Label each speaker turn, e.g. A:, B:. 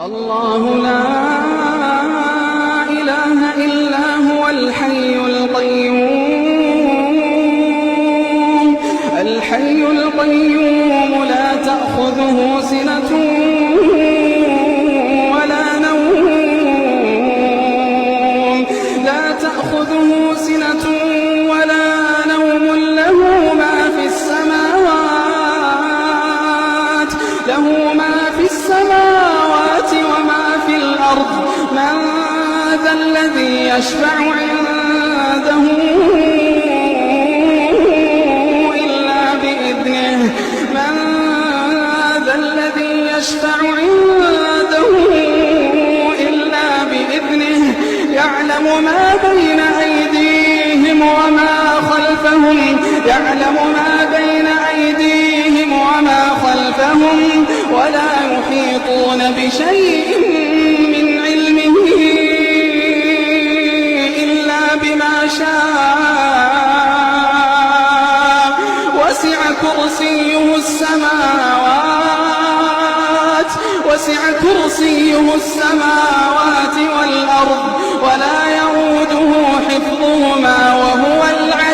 A: الله لا إله إلا هو الحي القيوم لا تأخذه سنة ولا نوم له ما في السماوات وما في الأرض من ذا الذي يشفع عنده إلا بإذنه يعلم ما بين أيديهم وما خلفهم ولا يحيطون بشيء من علمه إلا بما شاء وسع كرسيه السماوات والأرض ولا يئوده حفظهما وهو العلي